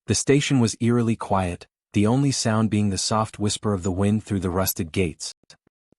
The station was eerily quiet, the only sound being the soft whisper of the wind through the rusted gates.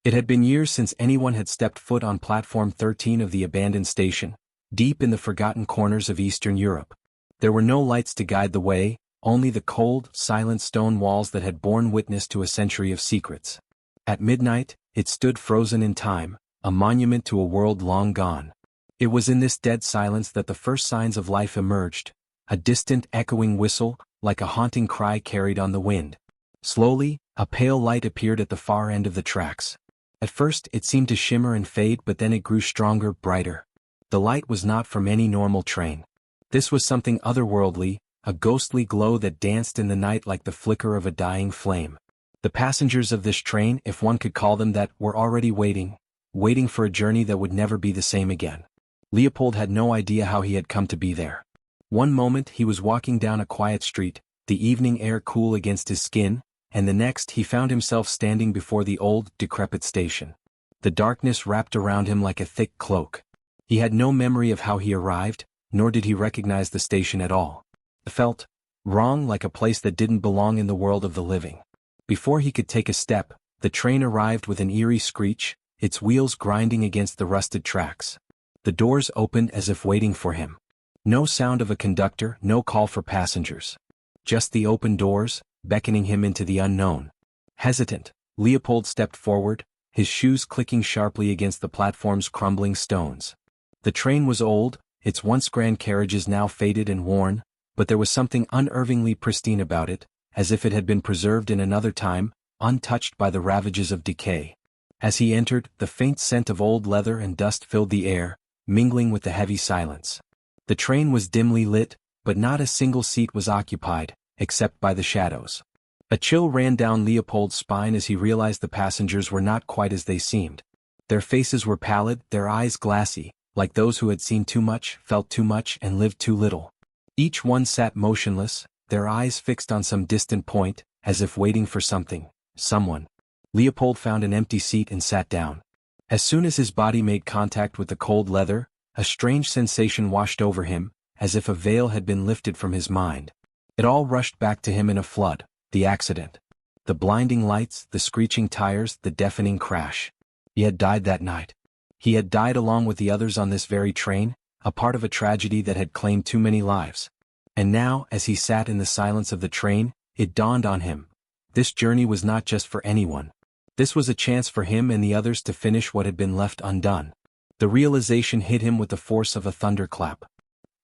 It had been years since anyone had stepped foot on platform 13 of the abandoned station, deep in the forgotten corners of Eastern Europe. There were no lights to guide the way, only the cold, silent stone walls that had borne witness to a century of secrets. At midnight, it stood frozen in time, a monument to a world long gone. It was in this dead silence that the first signs of life emerged, a distant echoing whistle, like a haunting cry carried on the wind. Slowly, a pale light appeared at the far end of the tracks. At first it seemed to shimmer and fade, but then it grew stronger, brighter. The light was not from any normal train. This was something otherworldly, a ghostly glow that danced in the night like the flicker of a dying flame. The passengers of this train, if one could call them that, were already waiting for a journey that would never be the same again. Leopold had no idea how he had come to be there. One moment he was walking down a quiet street, the evening air cool against his skin, and the next he found himself standing before the old, decrepit station. The darkness wrapped around him like a thick cloak. He had no memory of how he arrived, nor did he recognize the station at all. It felt wrong, like a place that didn't belong in the world of the living. Before he could take a step, the train arrived with an eerie screech, its wheels grinding against the rusted tracks. The doors opened as if waiting for him. No sound of a conductor, no call for passengers. Just the open doors, beckoning him into the unknown. Hesitant, Leopold stepped forward, his shoes clicking sharply against the platform's crumbling stones. The train was old, its once grand carriages now faded and worn, but there was something unnervingly pristine about it, as if it had been preserved in another time, untouched by the ravages of decay. As he entered, the faint scent of old leather and dust filled the air, mingling with the heavy silence. The train was dimly lit, but not a single seat was occupied, except by the shadows. A chill ran down Leopold's spine as he realized the passengers were not quite as they seemed. Their faces were pallid, their eyes glassy, like those who had seen too much, felt too much, and lived too little. Each one sat motionless, their eyes fixed on some distant point, as if waiting for something, someone. Leopold found an empty seat and sat down. As soon as his body made contact with the cold leather, a strange sensation washed over him, as if a veil had been lifted from his mind. It all rushed back to him in a flood: the accident, the blinding lights, the screeching tires, the deafening crash. He had died that night. He had died along with the others on this very train, a part of a tragedy that had claimed too many lives. And now, as he sat in the silence of the train, it dawned on him. This journey was not just for anyone. This was a chance for him and the others to finish what had been left undone. The realization hit him with the force of a thunderclap.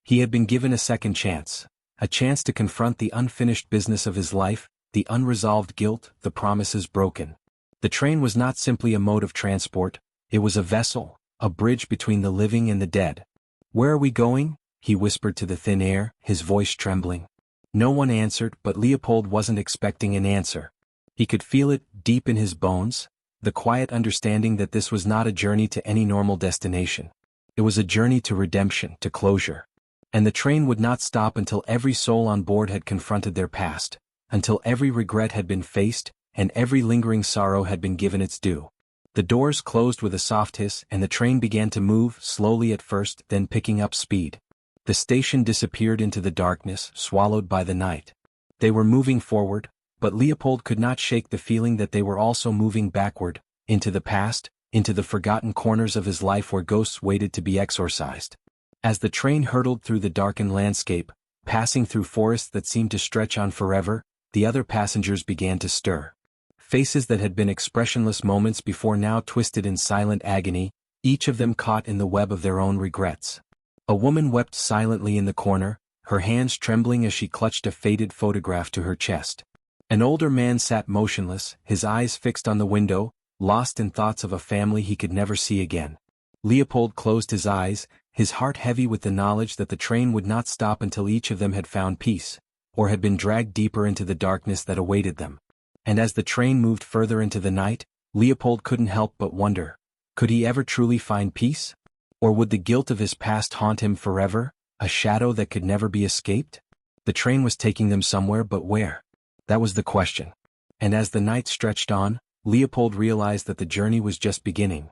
He had been given a second chance, a chance to confront the unfinished business of his life, the unresolved guilt, the promises broken. The train was not simply a mode of transport, it was a vessel, a bridge between the living and the dead. "Where are we going?" he whispered to the thin air, his voice trembling. No one answered, but Leopold wasn't expecting an answer. He could feel it, deep in his bones, the quiet understanding that this was not a journey to any normal destination. It was a journey to redemption, to closure. And the train would not stop until every soul on board had confronted their past, until every regret had been faced, and every lingering sorrow had been given its due. The doors closed with a soft hiss, and the train began to move, slowly at first, then picking up speed. The station disappeared into the darkness, swallowed by the night. They were moving forward, but Leopold could not shake the feeling that they were also moving backward, into the past, into the forgotten corners of his life where ghosts waited to be exorcised. As the train hurtled through the darkened landscape, passing through forests that seemed to stretch on forever, the other passengers began to stir. Faces that had been expressionless moments before now twisted in silent agony, each of them caught in the web of their own regrets. A woman wept silently in the corner, her hands trembling as she clutched a faded photograph to her chest. An older man sat motionless, his eyes fixed on the window, lost in thoughts of a family he could never see again. Leopold closed his eyes, his heart heavy with the knowledge that the train would not stop until each of them had found peace, or had been dragged deeper into the darkness that awaited them. And as the train moved further into the night, Leopold couldn't help but wonder, could he ever truly find peace? Or would the guilt of his past haunt him forever, a shadow that could never be escaped? The train was taking them somewhere, but where? That was the question. And as the night stretched on, Leopold realized that the journey was just beginning.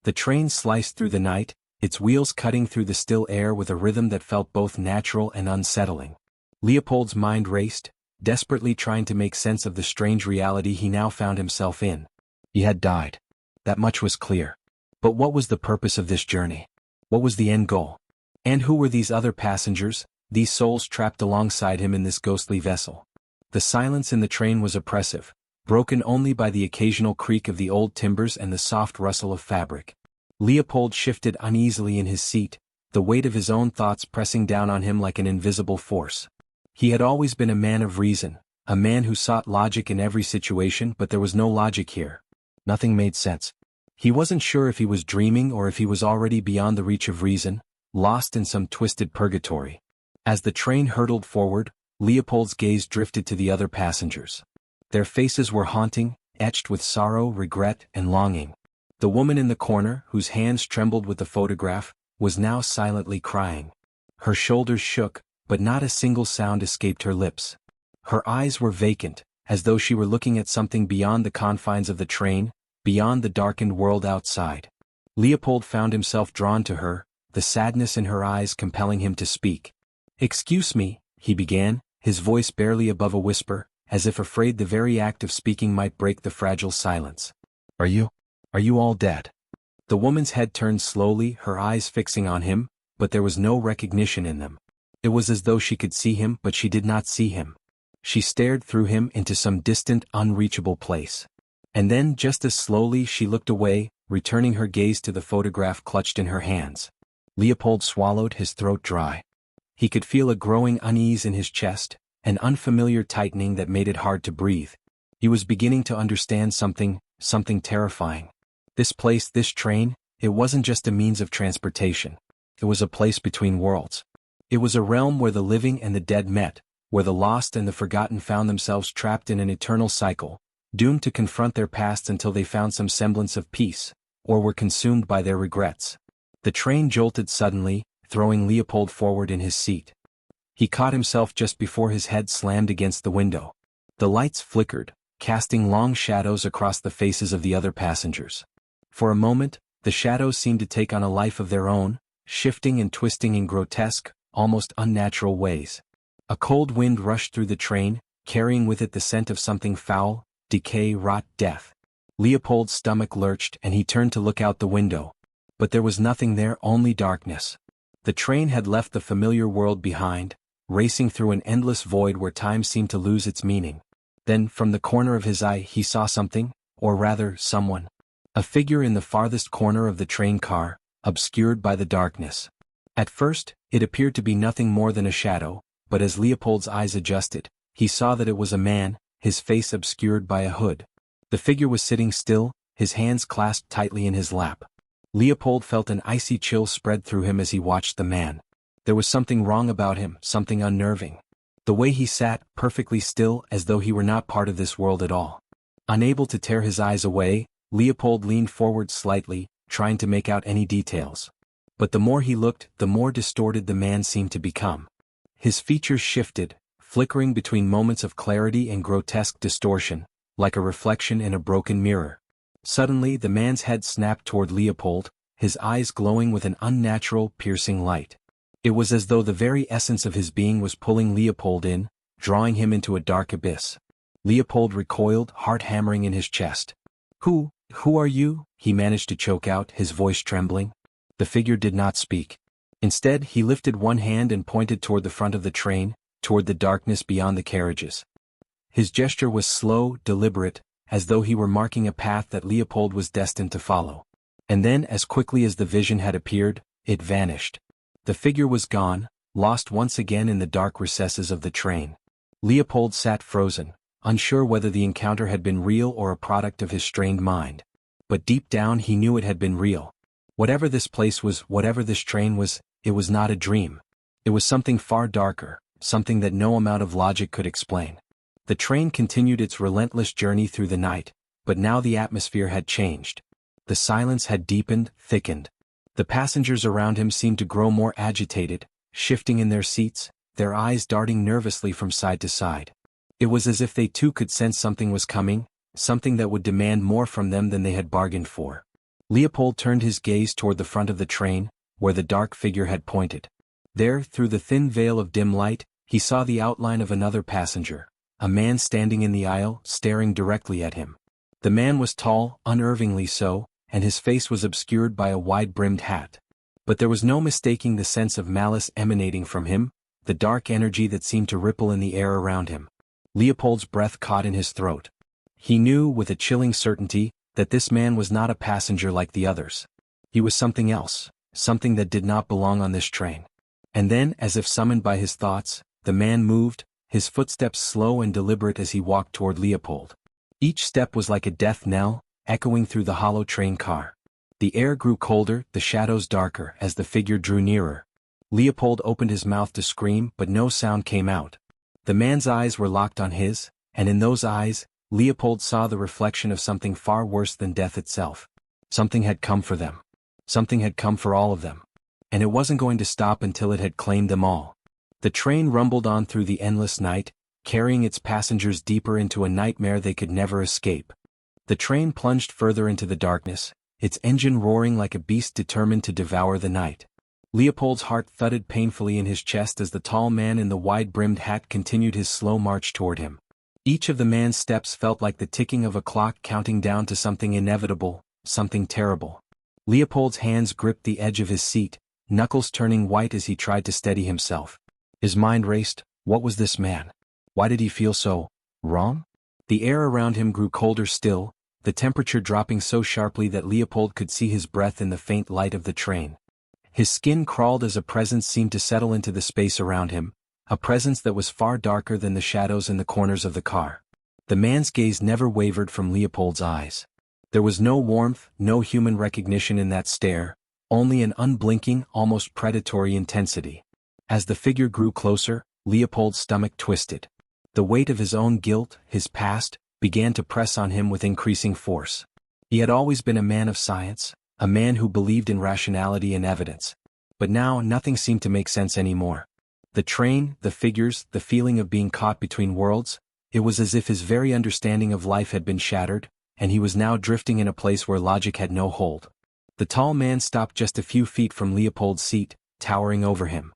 The train sliced through the night, its wheels cutting through the still air with a rhythm that felt both natural and unsettling. Leopold's mind raced, desperately trying to make sense of the strange reality he now found himself in. He had died. That much was clear. But what was the purpose of this journey? What was the end goal? And who were these other passengers, these souls trapped alongside him in this ghostly vessel? The silence in the train was oppressive, broken only by the occasional creak of the old timbers and the soft rustle of fabric. Leopold shifted uneasily in his seat, the weight of his own thoughts pressing down on him like an invisible force. He had always been a man of reason, a man who sought logic in every situation, but there was no logic here. Nothing made sense. He wasn't sure if he was dreaming or if he was already beyond the reach of reason, lost in some twisted purgatory. As the train hurtled forward, Leopold's gaze drifted to the other passengers. Their faces were haunting, etched with sorrow, regret, and longing. The woman in the corner, whose hands trembled with the photograph, was now silently crying. Her shoulders shook, but not a single sound escaped her lips. Her eyes were vacant, as though she were looking at something beyond the confines of the train, beyond the darkened world outside. Leopold found himself drawn to her, the sadness in her eyes compelling him to speak. "Excuse me," he began, his voice barely above a whisper, as if afraid the very act of speaking might break the fragile silence. Are you all dead?" The woman's head turned slowly, her eyes fixing on him, but there was no recognition in them. It was as though she could see him, but she did not see him. She stared through him into some distant, unreachable place. And then, just as slowly, she looked away, returning her gaze to the photograph clutched in her hands. Leopold swallowed, his throat dry. He could feel a growing unease in his chest, an unfamiliar tightening that made it hard to breathe. He was beginning to understand something terrifying. This place, this train, it wasn't just a means of transportation. It was a place between worlds. It was a realm where the living and the dead met, where the lost and the forgotten found themselves trapped in an eternal cycle, doomed to confront their past until they found some semblance of peace, or were consumed by their regrets. The train jolted suddenly, throwing Leopold forward in his seat. He caught himself just before his head slammed against the window. The lights flickered, casting long shadows across the faces of the other passengers. For a moment, the shadows seemed to take on a life of their own, shifting and twisting in grotesque, almost unnatural ways. A cold wind rushed through the train, carrying with it the scent of something foul, decay, rot, death. Leopold's stomach lurched and he turned to look out the window. But there was nothing there, only darkness. The train had left the familiar world behind, racing through an endless void where time seemed to lose its meaning. Then, from the corner of his eye, he saw something, or rather, someone. A figure in the farthest corner of the train car, obscured by the darkness. At first, it appeared to be nothing more than a shadow, but as Leopold's eyes adjusted, he saw that it was a man, his face obscured by a hood. The figure was sitting still, his hands clasped tightly in his lap. Leopold felt an icy chill spread through him as he watched the man. There was something wrong about him, something unnerving. The way he sat, perfectly still, as though he were not part of this world at all. Unable to tear his eyes away, Leopold leaned forward slightly, trying to make out any details. But the more he looked, the more distorted the man seemed to become. His features shifted, flickering between moments of clarity and grotesque distortion, like a reflection in a broken mirror. Suddenly the man's head snapped toward Leopold, his eyes glowing with an unnatural, piercing light. It was as though the very essence of his being was pulling Leopold in, drawing him into a dark abyss. Leopold recoiled, heart hammering in his chest. Who are you?" he managed to choke out, his voice trembling. The figure did not speak. Instead, he lifted one hand and pointed toward the front of the train, toward the darkness beyond the carriages. His gesture was slow, deliberate, as though he were marking a path that Leopold was destined to follow. And then, as quickly as the vision had appeared, it vanished. The figure was gone, lost once again in the dark recesses of the train. Leopold sat frozen, unsure whether the encounter had been real or a product of his strained mind. But deep down he knew it had been real. Whatever this place was, whatever this train was, it was not a dream. It was something far darker, something that no amount of logic could explain. The train continued its relentless journey through the night, but now the atmosphere had changed. The silence had deepened, thickened. The passengers around him seemed to grow more agitated, shifting in their seats, their eyes darting nervously from side to side. It was as if they too could sense something was coming, something that would demand more from them than they had bargained for. Leopold turned his gaze toward the front of the train, where the dark figure had pointed. There, through the thin veil of dim light, He saw the outline of another passenger, a man standing in the aisle, staring directly at him. The man was tall, unnervingly so, and his face was obscured by a wide-brimmed hat. But there was no mistaking the sense of malice emanating from him, the dark energy that seemed to ripple in the air around him. Leopold's breath caught in his throat. He knew, with a chilling certainty, that this man was not a passenger like the others. He was something else, something that did not belong on this train. And then, as if summoned by his thoughts, the man moved, his footsteps slow and deliberate as he walked toward Leopold. Each step was like a death knell, echoing through the hollow train car. The air grew colder, the shadows darker as the figure drew nearer. Leopold opened his mouth to scream, but no sound came out. The man's eyes were locked on his, and in those eyes, Leopold saw the reflection of something far worse than death itself. Something had come for them. Something had come for all of them. And it wasn't going to stop until it had claimed them all. The train rumbled on through the endless night, carrying its passengers deeper into a nightmare they could never escape. The train plunged further into the darkness, its engine roaring like a beast determined to devour the night. Leopold's heart thudded painfully in his chest as the tall man in the wide-brimmed hat continued his slow march toward him. Each of the man's steps felt like the ticking of a clock counting down to something inevitable, something terrible. Leopold's hands gripped the edge of his seat, knuckles turning white as he tried to steady himself. His mind raced. What was this man? Why did he feel so wrong? The air around him grew colder still, the temperature dropping so sharply that Leopold could see his breath in the faint light of the train. His skin crawled as a presence seemed to settle into the space around him, a presence that was far darker than the shadows in the corners of the car. The man's gaze never wavered from Leopold's eyes. There was no warmth, no human recognition in that stare, only an unblinking, almost predatory intensity. As the figure grew closer, Leopold's stomach twisted. The weight of his own guilt, his past, began to press on him with increasing force. He had always been a man of science, a man who believed in rationality and evidence. But now nothing seemed to make sense anymore. The train, the figures, the feeling of being caught between worlds, it was as if his very understanding of life had been shattered, and he was now drifting in a place where logic had no hold. The tall man stopped just a few feet from Leopold's seat, towering over him.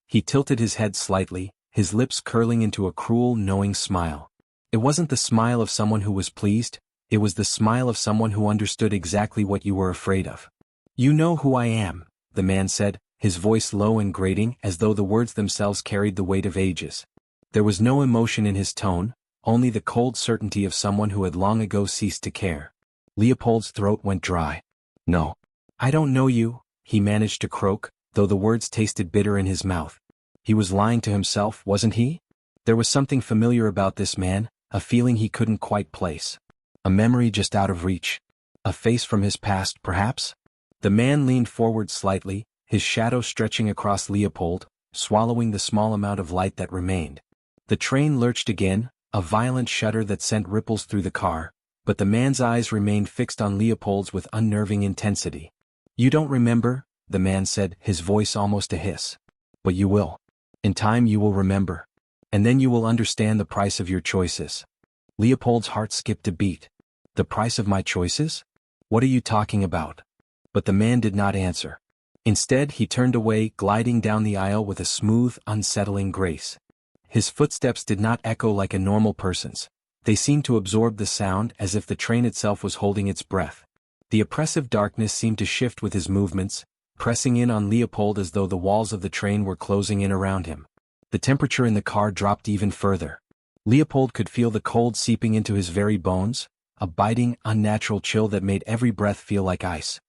He tilted his head slightly, his lips curling into a cruel, knowing smile. It wasn't the smile of someone who was pleased, it was the smile of someone who understood exactly what you were afraid of. "You know who I am," the man said, his voice low and grating as though the words themselves carried the weight of ages. There was no emotion in his tone, only the cold certainty of someone who had long ago ceased to care. Leopold's throat went dry. "No. I don't know you," he managed to croak, though the words tasted bitter in his mouth. He was lying to himself, wasn't he? There was something familiar about this man, a feeling he couldn't quite place. A memory just out of reach. A face from his past, perhaps? The man leaned forward slightly, his shadow stretching across Leopold, swallowing the small amount of light that remained. The train lurched again, a violent shudder that sent ripples through the car, but the man's eyes remained fixed on Leopold's with unnerving intensity. "You don't remember," the man said, his voice almost a hiss. "But you will. In time you will remember. And then you will understand the price of your choices." Leopold's heart skipped a beat. "The price of my choices? What are you talking about?" But the man did not answer. Instead he turned away, gliding down the aisle with a smooth, unsettling grace. His footsteps did not echo like a normal person's. They seemed to absorb the sound as if the train itself was holding its breath. The oppressive darkness seemed to shift with his movements, pressing in on Leopold as though the walls of the train were closing in around him. The temperature in the car dropped even further. Leopold could feel the cold seeping into his very bones, a biting, unnatural chill that made every breath feel like ice.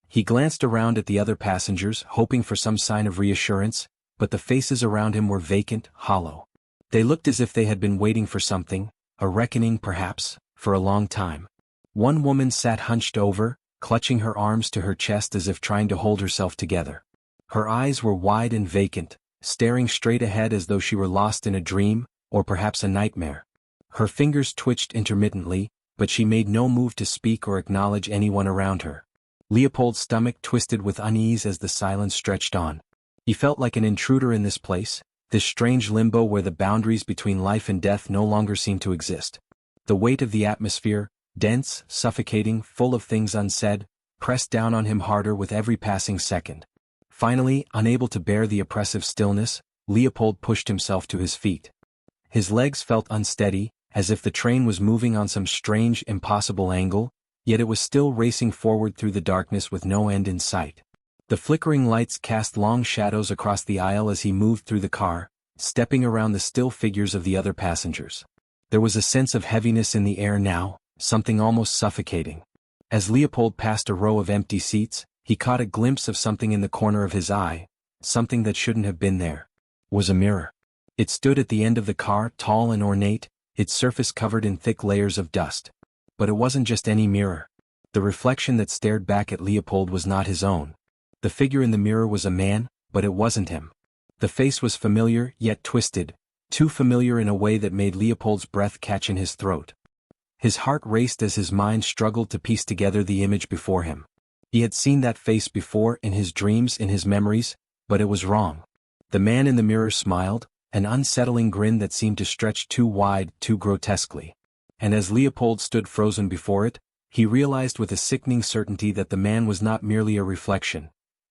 He glanced around at the other passengers, hoping for some sign of reassurance, but the faces around him were vacant, hollow. They looked as if they had been waiting for something, a reckoning perhaps, for a long time. One woman sat hunched over, clutching her arms to her chest as if trying to hold herself together. Her eyes were wide and vacant, staring straight ahead as though she were lost in a dream, or perhaps a nightmare. Her fingers twitched intermittently, but she made no move to speak or acknowledge anyone around her. Leopold's stomach twisted with unease as the silence stretched on. He felt like an intruder in this place, this strange limbo where the boundaries between life and death no longer seemed to exist. The weight of the atmosphere, dense, suffocating, full of things unsaid, pressed down on him harder with every passing second. Finally, unable to bear the oppressive stillness, Leopold pushed himself to his feet. His legs felt unsteady, as if the train was moving on some strange, impossible angle, yet it was still racing forward through the darkness with no end in sight. The flickering lights cast long shadows across the aisle as he moved through the car, stepping around the still figures of the other passengers. There was a sense of heaviness in the air now, something almost suffocating. As Leopold passed a row of empty seats, he caught a glimpse of something in the corner of his eye, something that shouldn't have been there. Was a mirror. It stood at the end of the car, tall and ornate, its surface covered in thick layers of dust. But it wasn't just any mirror. The reflection that stared back at Leopold was not his own. The figure in the mirror was a man, but it wasn't him. The face was familiar, yet twisted, too familiar in a way that made Leopold's breath catch in his throat. His heart raced as his mind struggled to piece together the image before him. He had seen that face before, in his dreams, in his memories, but it was wrong. The man in the mirror smiled, an unsettling grin that seemed to stretch too wide, too grotesquely. And as Leopold stood frozen before it, he realized with a sickening certainty that the man was not merely a reflection.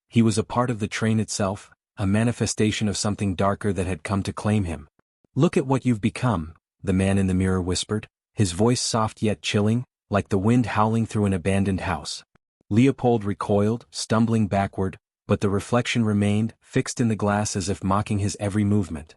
He was a part of the train itself, a manifestation of something darker that had come to claim him. "Look at what you've become," the man in the mirror whispered, his voice soft yet chilling, like the wind howling through an abandoned house. Leopold recoiled, stumbling backward, but the reflection remained, fixed in the glass as if mocking his every movement.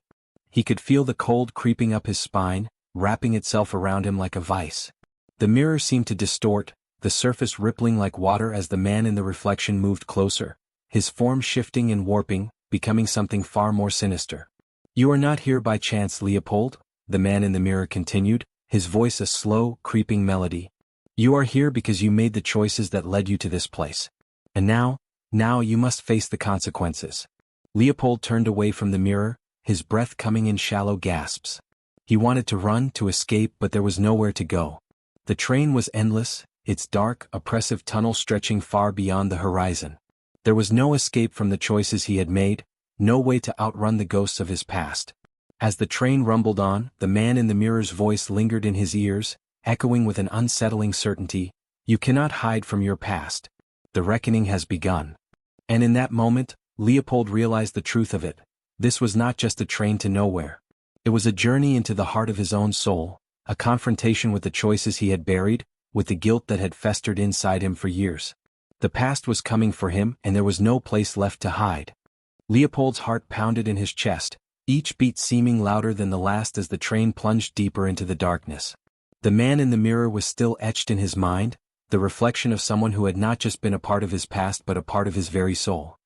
He could feel the cold creeping up his spine, wrapping itself around him like a vice. The mirror seemed to distort, the surface rippling like water as the man in the reflection moved closer, his form shifting and warping, becoming something far more sinister. "You are not here by chance, Leopold," the man in the mirror continued, his voice a slow, creeping melody. "You are here because you made the choices that led you to this place. And now you must face the consequences." Leopold turned away from the mirror, his breath coming in shallow gasps. He wanted to run, to escape, but there was nowhere to go. The train was endless, its dark, oppressive tunnel stretching far beyond the horizon. There was no escape from the choices he had made, no way to outrun the ghosts of his past. As the train rumbled on, the man in the mirror's voice lingered in his ears, echoing with an unsettling certainty, "You cannot hide from your past. The reckoning has begun." And in that moment, Leopold realized the truth of it. This was not just a train to nowhere. It was a journey into the heart of his own soul, a confrontation with the choices he had buried, with the guilt that had festered inside him for years. The past was coming for him, and there was no place left to hide. Leopold's heart pounded in his chest, each beat seeming louder than the last as the train plunged deeper into the darkness. The man in the mirror was still etched in his mind, the reflection of someone who had not just been a part of his past but a part of his very soul.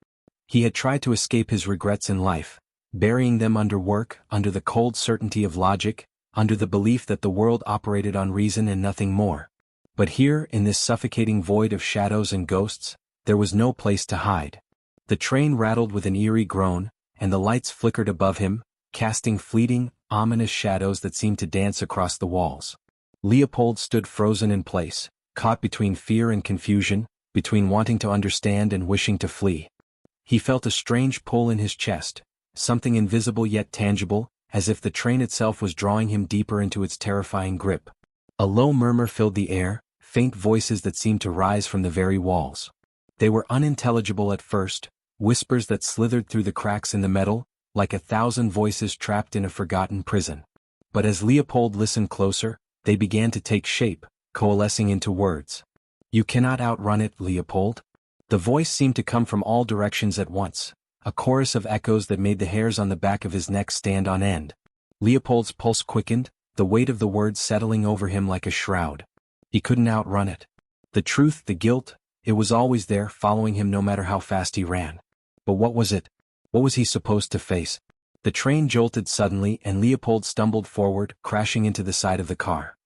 He had tried to escape his regrets in life, burying them under work, under the cold certainty of logic, under the belief that the world operated on reason and nothing more. But here, in this suffocating void of shadows and ghosts, there was no place to hide. The train rattled with an eerie groan, and the lights flickered above him, casting fleeting, ominous shadows that seemed to dance across the walls. Leopold stood frozen in place, caught between fear and confusion, between wanting to understand and wishing to flee. He felt a strange pull in his chest, something invisible yet tangible, as if the train itself was drawing him deeper into its terrifying grip. A low murmur filled the air, faint voices that seemed to rise from the very walls. They were unintelligible at first, whispers that slithered through the cracks in the metal, like 1,000 voices trapped in a forgotten prison. But as Leopold listened closer, they began to take shape, coalescing into words. "You cannot outrun it, Leopold." The voice seemed to come from all directions at once, a chorus of echoes that made the hairs on the back of his neck stand on end. Leopold's pulse quickened, the weight of the words settling over him like a shroud. He couldn't outrun it. The truth, the guilt, it was always there, following him no matter how fast he ran. But what was it? What was he supposed to face? The train jolted suddenly and Leopold stumbled forward, crashing into the side of the car.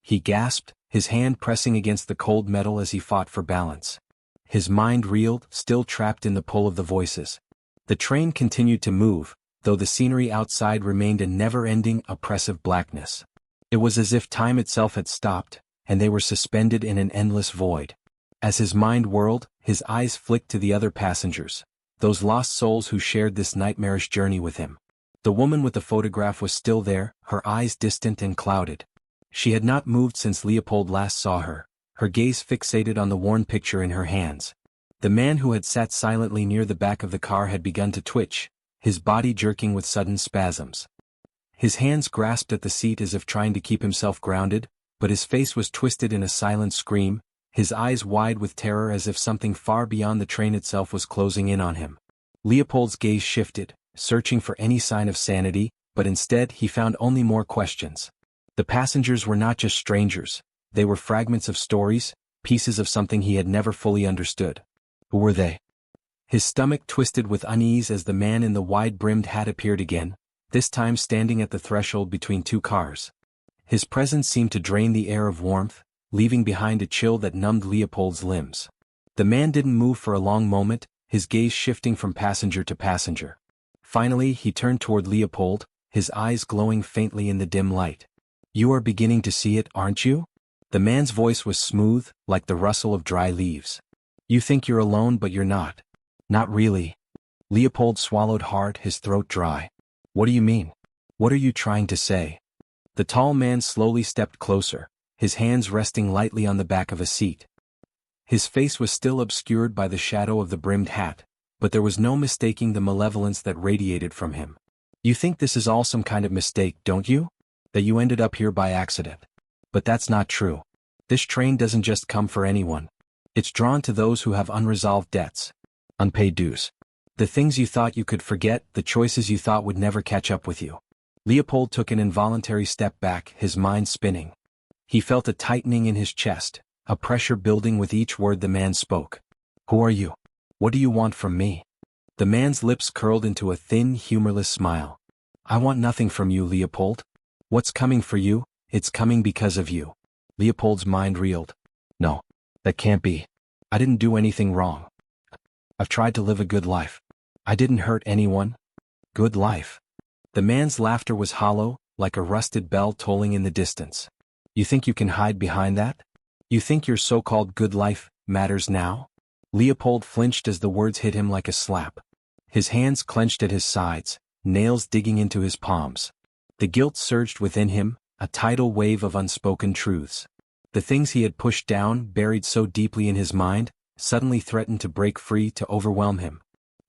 He gasped, his hand pressing against the cold metal as he fought for balance. His mind reeled, still trapped in the pull of the voices. The train continued to move, though the scenery outside remained a never-ending, oppressive blackness. It was as if time itself had stopped, and they were suspended in an endless void. As his mind whirled, his eyes flicked to the other passengers, those lost souls who shared this nightmarish journey with him. The woman with the photograph was still there, her eyes distant and clouded. She had not moved since Leopold last saw her, her gaze fixated on the worn picture in her hands. The man who had sat silently near the back of the car had begun to twitch, his body jerking with sudden spasms. His hands grasped at the seat as if trying to keep himself grounded, but his face was twisted in a silent scream, his eyes wide with terror as if something far beyond the train itself was closing in on him. Leopold's gaze shifted, searching for any sign of sanity, but instead he found only more questions. The passengers were not just strangers, they were fragments of stories, pieces of something he had never fully understood. Who were they? His stomach twisted with unease as the man in the wide-brimmed hat appeared again, this time standing at the threshold between two cars. His presence seemed to drain the air of warmth, leaving behind a chill that numbed Leopold's limbs. The man didn't move for a long moment, his gaze shifting from passenger to passenger. Finally he turned toward Leopold, his eyes glowing faintly in the dim light. "You are beginning to see it, aren't you?" The man's voice was smooth, like the rustle of dry leaves. "You think you're alone but you're not. Not really." Leopold swallowed hard, his throat dry. "What do you mean? What are you trying to say?" The tall man slowly stepped closer, his hands resting lightly on the back of a seat. His face was still obscured by the shadow of the brimmed hat, but there was no mistaking the malevolence that radiated from him. "You think this is all some kind of mistake, don't you? That you ended up here by accident. But that's not true. This train doesn't just come for anyone. It's drawn to those who have unresolved debts, unpaid dues. The things you thought you could forget, the choices you thought would never catch up with you." Leopold took an involuntary step back, his mind spinning. He felt a tightening in his chest, a pressure building with each word the man spoke. "Who are you? What do you want from me?" The man's lips curled into a thin, humorless smile. "I want nothing from you, Leopold. What's coming for you, it's coming because of you." Leopold's mind reeled. "No, that can't be. I didn't do anything wrong. I've tried to live a good life. I didn't hurt anyone." "Good life?" The man's laughter was hollow, like a rusted bell tolling in the distance. "You think you can hide behind that? You think your so-called good life matters now?" Leopold flinched as the words hit him like a slap. His hands clenched at his sides, nails digging into his palms. The guilt surged within him, a tidal wave of unspoken truths. The things he had pushed down, buried so deeply in his mind, suddenly threatened to break free, to overwhelm him.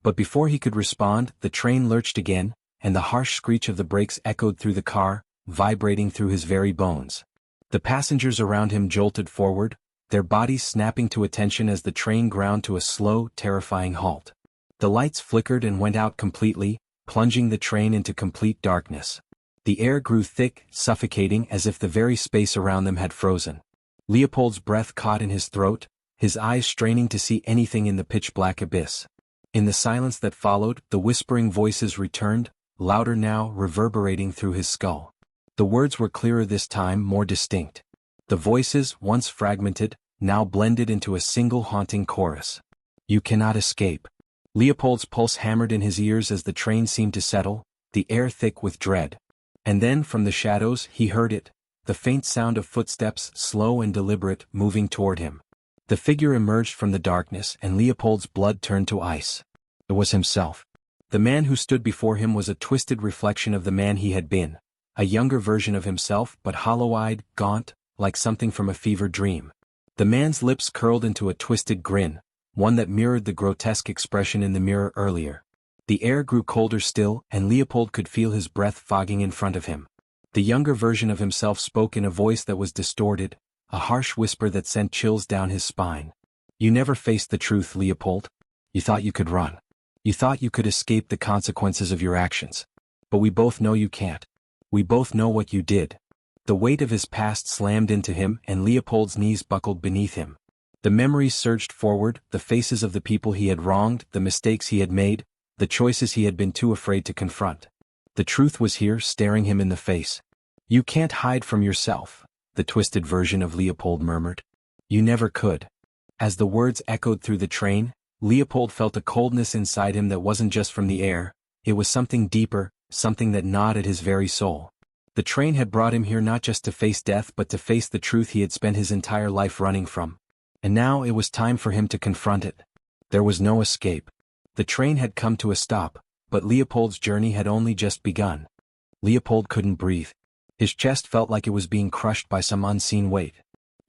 But before he could respond, the train lurched again, and the harsh screech of the brakes echoed through the car, vibrating through his very bones. The passengers around him jolted forward, their bodies snapping to attention as the train ground to a slow, terrifying halt. The lights flickered and went out completely, plunging the train into complete darkness. The air grew thick, suffocating, as if the very space around them had frozen. Leopold's breath caught in his throat, his eyes straining to see anything in the pitch-black abyss. In the silence that followed, the whispering voices returned, louder now, reverberating through his skull. The words were clearer this time, more distinct. The voices, once fragmented, now blended into a single haunting chorus. "You cannot escape." Leopold's pulse hammered in his ears as the train seemed to settle, the air thick with dread. And then from the shadows he heard it, the faint sound of footsteps, slow and deliberate, moving toward him. The figure emerged from the darkness and Leopold's blood turned to ice. It was himself. The man who stood before him was a twisted reflection of the man he had been, a younger version of himself but hollow-eyed, gaunt, like something from a fevered dream. The man's lips curled into a twisted grin, one that mirrored the grotesque expression in the mirror earlier. The air grew colder still, and Leopold could feel his breath fogging in front of him. The younger version of himself spoke in a voice that was distorted, a harsh whisper that sent chills down his spine. "You never faced the truth, Leopold. You thought you could run. You thought you could escape the consequences of your actions. But we both know you can't. We both know what you did." The weight of his past slammed into him and Leopold's knees buckled beneath him. The memories surged forward, the faces of the people he had wronged, the mistakes he had made, the choices he had been too afraid to confront. The truth was here, staring him in the face. "You can't hide from yourself," the twisted version of Leopold murmured. "You never could." As the words echoed through the train, Leopold felt a coldness inside him that wasn't just from the air, it was something deeper, something that gnawed at his very soul. The train had brought him here not just to face death but to face the truth he had spent his entire life running from. And now it was time for him to confront it. There was no escape. The train had come to a stop, but Leopold's journey had only just begun. Leopold couldn't breathe. His chest felt like it was being crushed by some unseen weight.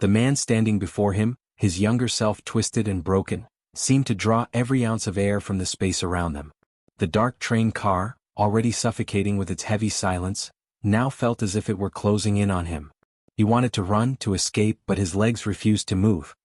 The man standing before him, his younger self twisted and broken, seemed to draw every ounce of air from the space around them. The dark train car, already suffocating with its heavy silence, now felt as if it were closing in on him. He wanted to run, to escape, but his legs refused to move.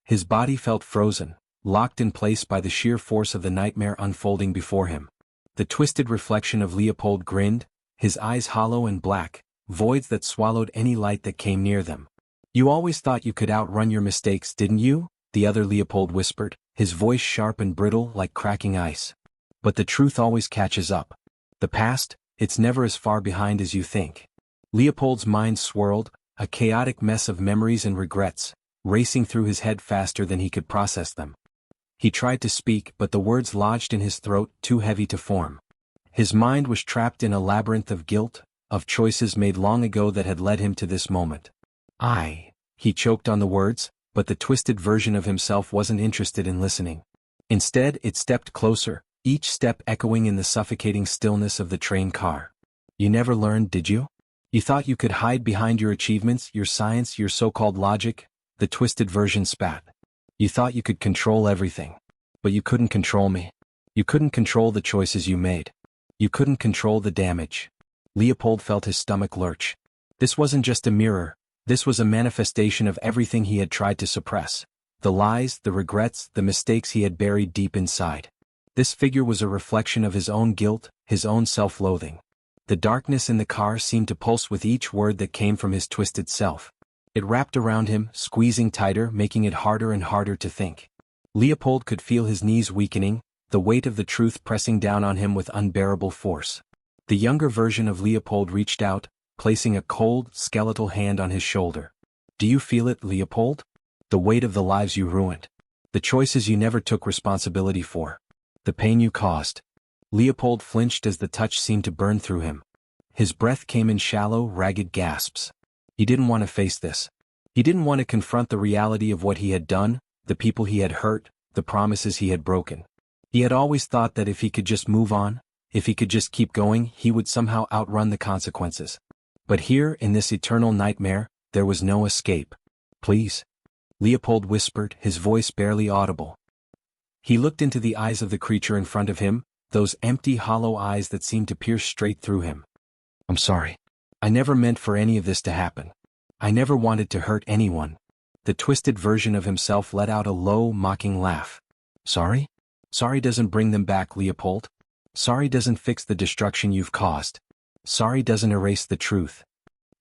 His body felt frozen, locked in place by the sheer force of the nightmare unfolding before him. The twisted reflection of Leopold grinned, his eyes hollow and black, voids that swallowed any light that came near them. "You always thought you could outrun your mistakes, didn't you?" the other Leopold whispered, his voice sharp and brittle like cracking ice. "But the truth always catches up. The past, it's never as far behind as you think." Leopold's mind swirled, a chaotic mess of memories and regrets, racing through his head faster than he could process them. He tried to speak, but the words lodged in his throat, too heavy to form. His mind was trapped in a labyrinth of guilt, of choices made long ago that had led him to this moment. He choked on the words, but the twisted version of himself wasn't interested in listening. Instead, it stepped closer, each step echoing in the suffocating stillness of the train car. "You never learned, did you? You thought you could hide behind your achievements, your science, your so-called logic?" The twisted version spat. "You thought you could control everything. But you couldn't control me. You couldn't control the choices you made. You couldn't control the damage." Leopold felt his stomach lurch. This wasn't just a mirror, this was a manifestation of everything he had tried to suppress. The lies, the regrets, the mistakes he had buried deep inside. This figure was a reflection of his own guilt, his own self-loathing. The darkness in the car seemed to pulse with each word that came from his twisted self. It wrapped around him, squeezing tighter, making it harder and harder to think. Leopold could feel his knees weakening, the weight of the truth pressing down on him with unbearable force. The younger version of Leopold reached out, placing a cold, skeletal hand on his shoulder. "Do you feel it, Leopold? The weight of the lives you ruined. The choices you never took responsibility for. The pain you caused." Leopold flinched as the touch seemed to burn through him. His breath came in shallow, ragged gasps. He didn't want to face this. He didn't want to confront the reality of what he had done, the people he had hurt, the promises he had broken. He had always thought that if he could just move on, if he could just keep going, he would somehow outrun the consequences. But here, in this eternal nightmare, there was no escape. "Please," Leopold whispered, his voice barely audible. He looked into the eyes of the creature in front of him, those empty, hollow eyes that seemed to pierce straight through him. "I'm sorry. I never meant for any of this to happen. I never wanted to hurt anyone." The twisted version of himself let out a low, mocking laugh. "Sorry? Sorry doesn't bring them back, Leopold. Sorry doesn't fix the destruction you've caused. Sorry doesn't erase the truth."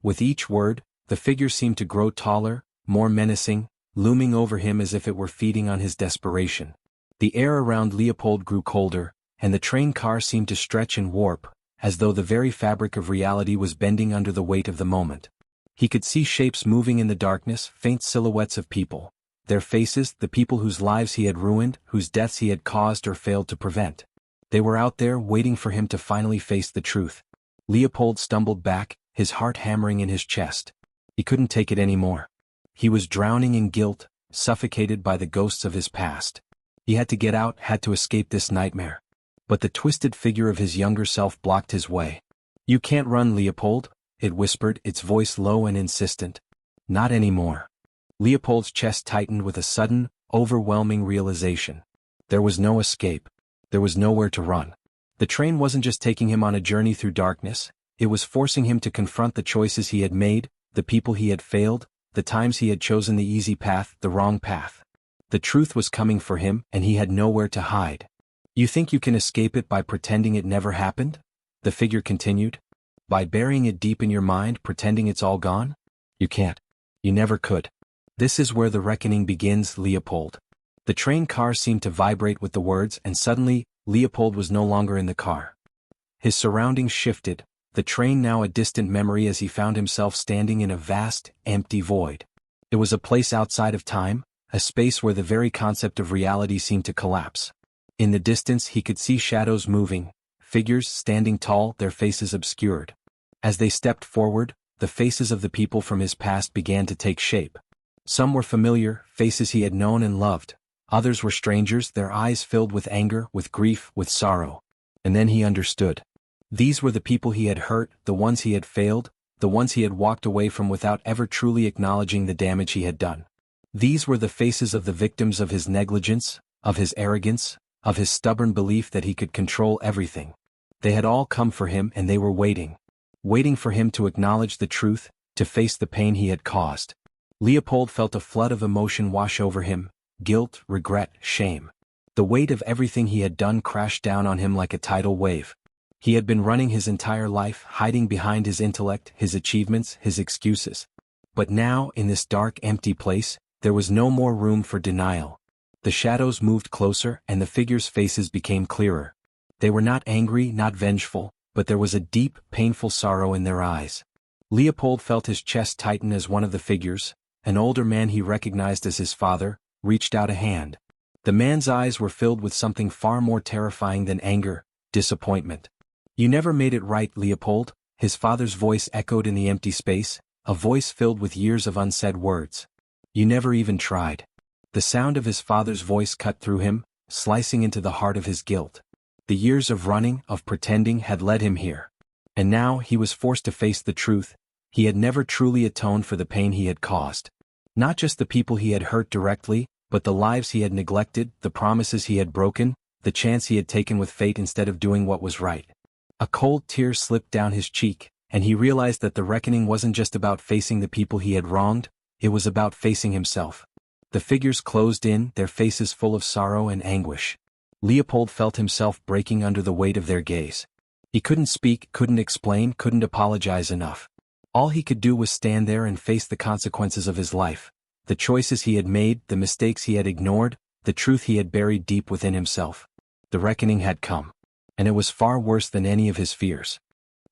With each word, the figure seemed to grow taller, more menacing, looming over him as if it were feeding on his desperation. The air around Leopold grew colder, and the train car seemed to stretch and warp, as though the very fabric of reality was bending under the weight of the moment. He could see shapes moving in the darkness, faint silhouettes of people. Their faces, the people whose lives he had ruined, whose deaths he had caused or failed to prevent. They were out there waiting for him to finally face the truth. Leopold stumbled back, his heart hammering in his chest. He couldn't take it anymore. He was drowning in guilt, suffocated by the ghosts of his past. He had to get out, had to escape this nightmare. But the twisted figure of his younger self blocked his way. "You can't run, Leopold," it whispered, its voice low and insistent. "Not anymore." Leopold's chest tightened with a sudden, overwhelming realization. There was no escape. There was nowhere to run. The train wasn't just taking him on a journey through darkness, it was forcing him to confront the choices he had made, the people he had failed, the times he had chosen the easy path, the wrong path. The truth was coming for him, and he had nowhere to hide. "You think you can escape it by pretending it never happened?" the figure continued. "By burying it deep in your mind, pretending it's all gone? You can't. You never could. This is where the reckoning begins, Leopold." The train car seemed to vibrate with the words, and suddenly, Leopold was no longer in the car. His surroundings shifted, the train now a distant memory as he found himself standing in a vast, empty void. It was a place outside of time, a space where the very concept of reality seemed to collapse. In the distance he could see shadows moving, figures standing tall, their faces obscured. As they stepped forward, the faces of the people from his past began to take shape. Some were familiar, faces he had known and loved. Others were strangers, their eyes filled with anger, with grief, with sorrow. And then he understood. These were the people he had hurt, the ones he had failed, the ones he had walked away from without ever truly acknowledging the damage he had done. These were the faces of the victims of his negligence, of his arrogance, of his stubborn belief that he could control everything. They had all come for him and they were waiting. Waiting for him to acknowledge the truth, to face the pain he had caused. Leopold felt a flood of emotion wash over him, guilt, regret, shame. The weight of everything he had done crashed down on him like a tidal wave. He had been running his entire life, hiding behind his intellect, his achievements, his excuses. But now, in this dark, empty place, there was no more room for denial. The shadows moved closer and the figures' faces became clearer. They were not angry, not vengeful, but there was a deep, painful sorrow in their eyes. Leopold felt his chest tighten as one of the figures, an older man he recognized as his father, reached out a hand. The man's eyes were filled with something far more terrifying than anger, disappointment. "You never made it right, Leopold," his father's voice echoed in the empty space, a voice filled with years of unsaid words. "You never even tried." The sound of his father's voice cut through him, slicing into the heart of his guilt. The years of running, of pretending, had led him here. And now he was forced to face the truth. He had never truly atoned for the pain he had caused. Not just the people he had hurt directly, but the lives he had neglected, the promises he had broken, the chance he had taken with fate instead of doing what was right. A cold tear slipped down his cheek, and he realized that the reckoning wasn't just about facing the people he had wronged, it was about facing himself. The figures closed in, their faces full of sorrow and anguish. Leopold felt himself breaking under the weight of their gaze. He couldn't speak, couldn't explain, couldn't apologize enough. All he could do was stand there and face the consequences of his life. The choices he had made, the mistakes he had ignored, the truth he had buried deep within himself. The reckoning had come. And it was far worse than any of his fears.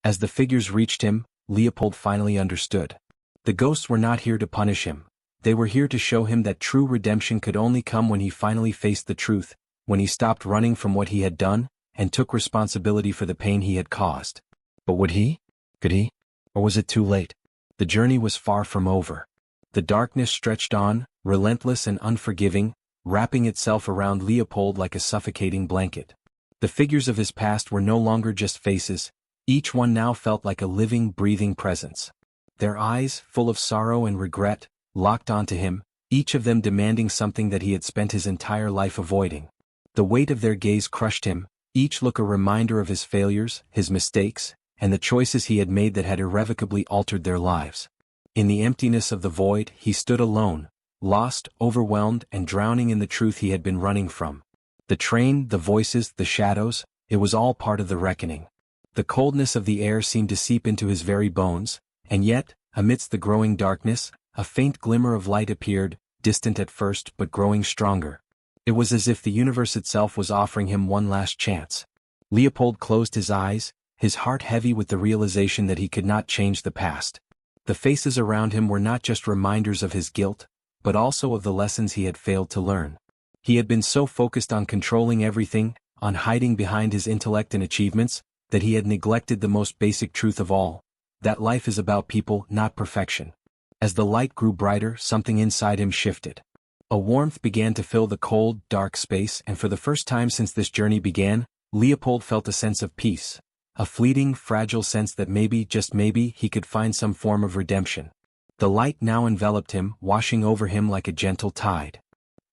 As the figures reached him, Leopold finally understood. The ghosts were not here to punish him. They were here to show him that true redemption could only come when he finally faced the truth, when he stopped running from what he had done, and took responsibility for the pain he had caused. But would he? Could he? Or was it too late? The journey was far from over. The darkness stretched on, relentless and unforgiving, wrapping itself around Leopold like a suffocating blanket. The figures of his past were no longer just faces, each one now felt like a living, breathing presence. Their eyes, full of sorrow and regret, locked onto him, each of them demanding something that he had spent his entire life avoiding. The weight of their gaze crushed him, each look a reminder of his failures, his mistakes, and the choices he had made that had irrevocably altered their lives. In the emptiness of the void, he stood alone, lost, overwhelmed, and drowning in the truth he had been running from. The train, the voices, the shadows, it was all part of the reckoning. The coldness of the air seemed to seep into his very bones, and yet, amidst the growing darkness, a faint glimmer of light appeared, distant at first but growing stronger. It was as if the universe itself was offering him one last chance. Leopold closed his eyes, his heart heavy with the realization that he could not change the past. The faces around him were not just reminders of his guilt, but also of the lessons he had failed to learn. He had been so focused on controlling everything, on hiding behind his intellect and achievements, that he had neglected the most basic truth of all, that life is about people, not perfection. As the light grew brighter, something inside him shifted. A warmth began to fill the cold, dark space, and for the first time since this journey began, Leopold felt a sense of peace. A fleeting, fragile sense that maybe, just maybe, he could find some form of redemption. The light now enveloped him, washing over him like a gentle tide.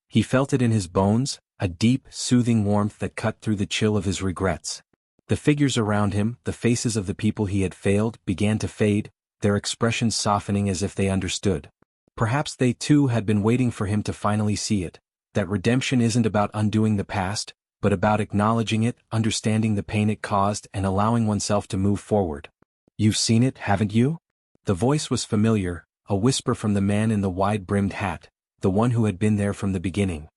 He felt it in his bones, a deep, soothing warmth that cut through the chill of his regrets. The figures around him, the faces of the people he had failed, began to fade, their expressions softening as if they understood. Perhaps they too had been waiting for him to finally see it, that redemption isn't about undoing the past, but about acknowledging it, understanding the pain it caused, and allowing oneself to move forward. "You've seen it, haven't you?" The voice was familiar, a whisper from the man in the wide-brimmed hat, the one who had been there from the beginning.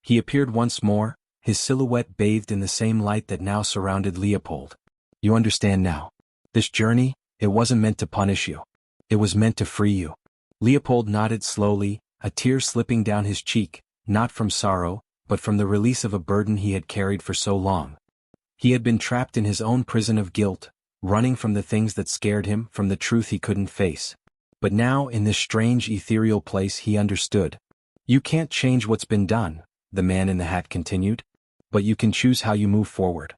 He appeared once more, his silhouette bathed in the same light that now surrounded Leopold. "You understand now. This journey, it wasn't meant to punish you. It was meant to free you." Leopold nodded slowly, a tear slipping down his cheek, not from sorrow, but from the release of a burden he had carried for so long. He had been trapped in his own prison of guilt, running from the things that scared him, from the truth he couldn't face. But now, in this strange ethereal place, he understood. "You can't change what's been done," the man in the hat continued. "But you can choose how you move forward.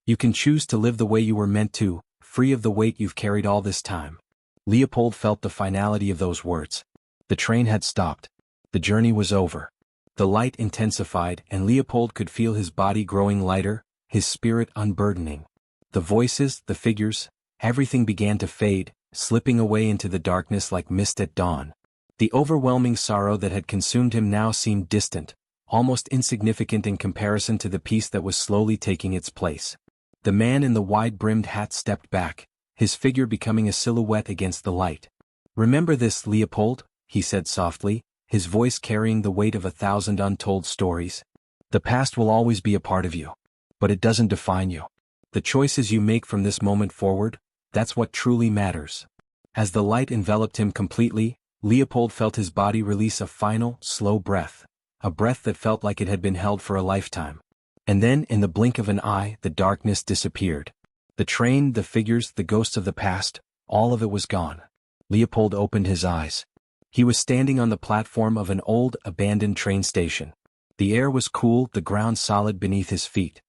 You can choose to live the way you were meant to, free of the weight you've carried all this time." Leopold felt the finality of those words. The train had stopped. The journey was over. The light intensified and Leopold could feel his body growing lighter, his spirit unburdening. The voices, the figures, everything began to fade, slipping away into the darkness like mist at dawn. The overwhelming sorrow that had consumed him now seemed distant, almost insignificant in comparison to the peace that was slowly taking its place. The man in the wide-brimmed hat stepped back, his figure becoming a silhouette against the light. "Remember this, Leopold," he said softly, his voice carrying the weight of 1,000 untold stories. "The past will always be a part of you. But it doesn't define you. The choices you make from this moment forward, that's what truly matters." As the light enveloped him completely, Leopold felt his body release a final, slow breath, a breath that felt like it had been held for a lifetime. And then, in the blink of an eye, the darkness disappeared. The train, the figures, the ghosts of the past, all of it was gone. Leopold opened his eyes. He was standing on the platform of an old, abandoned train station. The air was cool, the ground solid beneath his feet.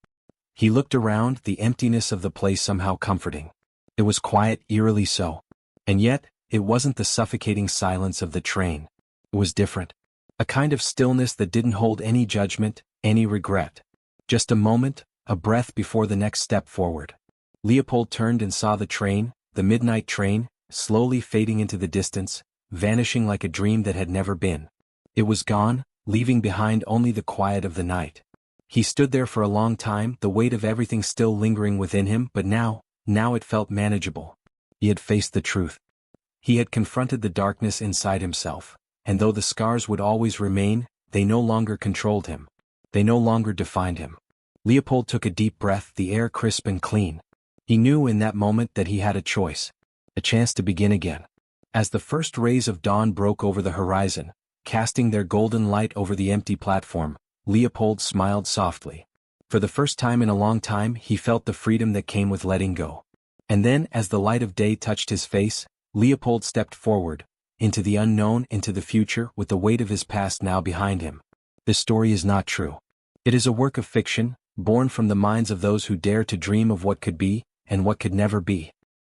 He looked around, the emptiness of the place somehow comforting. It was quiet, eerily so. And yet, it wasn't the suffocating silence of the train. It was different. A kind of stillness that didn't hold any judgment, any regret. Just a moment, a breath before the next step forward. Leopold turned and saw the train, the midnight train, slowly fading into the distance, vanishing like a dream that had never been. It was gone, leaving behind only the quiet of the night. He stood there for a long time, the weight of everything still lingering within him, but now it felt manageable. He had faced the truth. He had confronted the darkness inside himself, and though the scars would always remain, they no longer controlled him. They no longer defined him. Leopold took a deep breath, the air crisp and clean. He knew in that moment that he had a choice. A chance to begin again. As the first rays of dawn broke over the horizon, casting their golden light over the empty platform, Leopold smiled softly. For the first time in a long time he felt the freedom that came with letting go. And then, as the light of day touched his face, Leopold stepped forward, into the unknown, into the future, with the weight of his past now behind him. This story is not true. It is a work of fiction, born from the minds of those who dare to dream of what could be, and what could never be.